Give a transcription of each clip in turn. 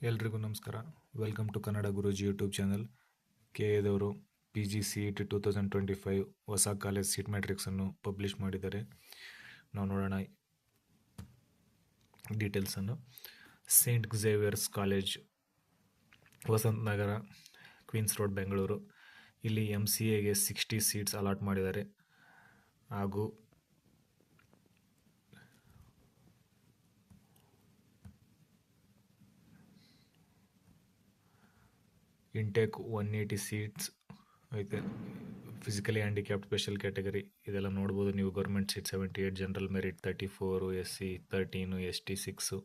ಎಲ್ರಿಗೂ ನಮಸ್ಕಾರ. Welcome to Kannada Guruji YouTube channel. ಕೆಎದವರು PGCET 2025 ಹೊಸ ಕಾಲೇಜ್ ಸೀಟ್ ಮ್ಯಾಟ್ರಿಕ್ಸನ್ನು ಪಬ್ಲಿಷ್ ಮಾಡಿದ್ದಾರೆ. ನಾವು ನೋಡೋಣ ಡೀಟೇಲ್ಸನ್ನು. ಸೇಂಟ್ ಝೇವಿಯರ್ಸ್ ಕಾಲೇಜ್, ವಸಂತ ನಗರ, ಕ್ವೀನ್ಸ್ ರೋಡ್, ಬೆಂಗಳೂರು. ಇಲ್ಲಿ MCAಗೆ 60 ಸೀಟ್ಸ್ ಅಲಾಟ್ ಮಾಡಿದ್ದಾರೆ. ಹಾಗೂ ಇಂಟೇಕ್ 180 ಸೀಟ್ಸ್ ಐತೆ. ಫಿಸಿಕಲಿ ಹ್ಯಾಂಡಿಕ್ಯಾಪ್ಡ್ ಸ್ಪೆಷಲ್ ಕ್ಯಾಟಗರಿ ಇದೆಲ್ಲ ನೋಡ್ಬೋದು ನೀವು. Government seat 78, general merit 34, SC 13, ST 6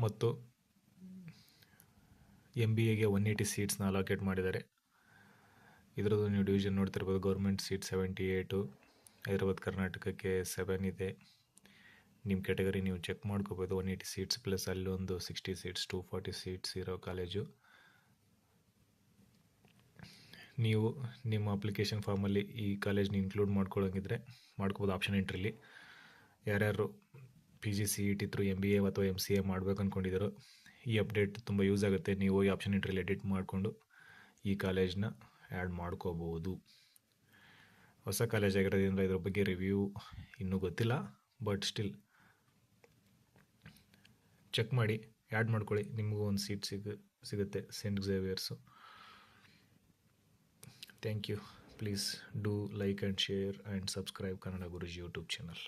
ಮತ್ತು MBAಗೆ 180 ಸೀಟ್ಸ್ನ ಅಲೋಕೇಟ್ ಮಾಡಿದ್ದಾರೆ. ಇದರದ್ದು ನೀವು ಡಿವಿಷನ್ ನೋಡ್ತಿರ್ಬೋದು. ಗೌರ್ಮೆಂಟ್ ಸೀಟ್ 78, ಹೈದರಾಬಾದ್ ಕರ್ನಾಟಕಕ್ಕೆ 7 ಇದೆ. ನಿಮ್ಮ ಕ್ಯಾಟಗರಿ ನೀವು ಚೆಕ್ ಮಾಡ್ಕೋಬೋದು. 180 ಸೀಟ್ಸ್ ಪ್ಲಸ್ ಅಲ್ಲೊಂದು 60 ಸೀಟ್ಸ್, 240 ಸೀಟ್ಸ್ ಇರೋ ಕಾಲೇಜು. ನೀವು ನಿಮ್ಮ ಅಪ್ಲಿಕೇಶನ್ ಫಾರ್ಮಲ್ಲಿ ಈ ಕಾಲೇಜ್ನ ಇನ್ಕ್ಲೂಡ್ ಮಾಡ್ಕೊಳ್ಳೋಂಗಿದ್ರೆ ಮಾಡ್ಕೋಬೋದು. ಆಪ್ಷನ್ ಎಂಟ್ರಿಲಿ ಯಾರ್ಯಾರು PGCET ಥ್ರೂ MBA ಅಥವಾ MCA ಮಾಡ್ಬೇಕು ಅಂದ್ಕೊಂಡಿದ್ದಾರೋ ಈ ಅಪ್ಡೇಟ್ ತುಂಬ ಯೂಸ್ ಆಗುತ್ತೆ. ನೀವು ಈ ಆಪ್ಷನ್ ಎಂಟ್ರಿಲಿ ಎಡಿಟ್ ಮಾಡಿಕೊಂಡು ಈ ಕಾಲೇಜ್ನ ಆ್ಯಡ್ ಮಾಡ್ಕೋಬೋದು. ಹೊಸ ಕಾಲೇಜ್ ಆಗಿರೋದ್ರಿಂದ ಇದ್ರ ಬಗ್ಗೆ ರಿವ್ಯೂ ಇನ್ನೂ ಗೊತ್ತಿಲ್ಲ, ಬಟ್ ಸ್ಟಿಲ್ ಚೆಕ್ ಮಾಡಿ, ಆ್ಯಡ್ ಮಾಡ್ಕೊಳ್ಳಿ. ನಿಮಗೂ ಒಂದು ಸೀಟ್ ಸಿಗುತ್ತೆ Saint Xavier's. Thank you. Please do like and share and subscribe Kannada Guruji YouTube channel.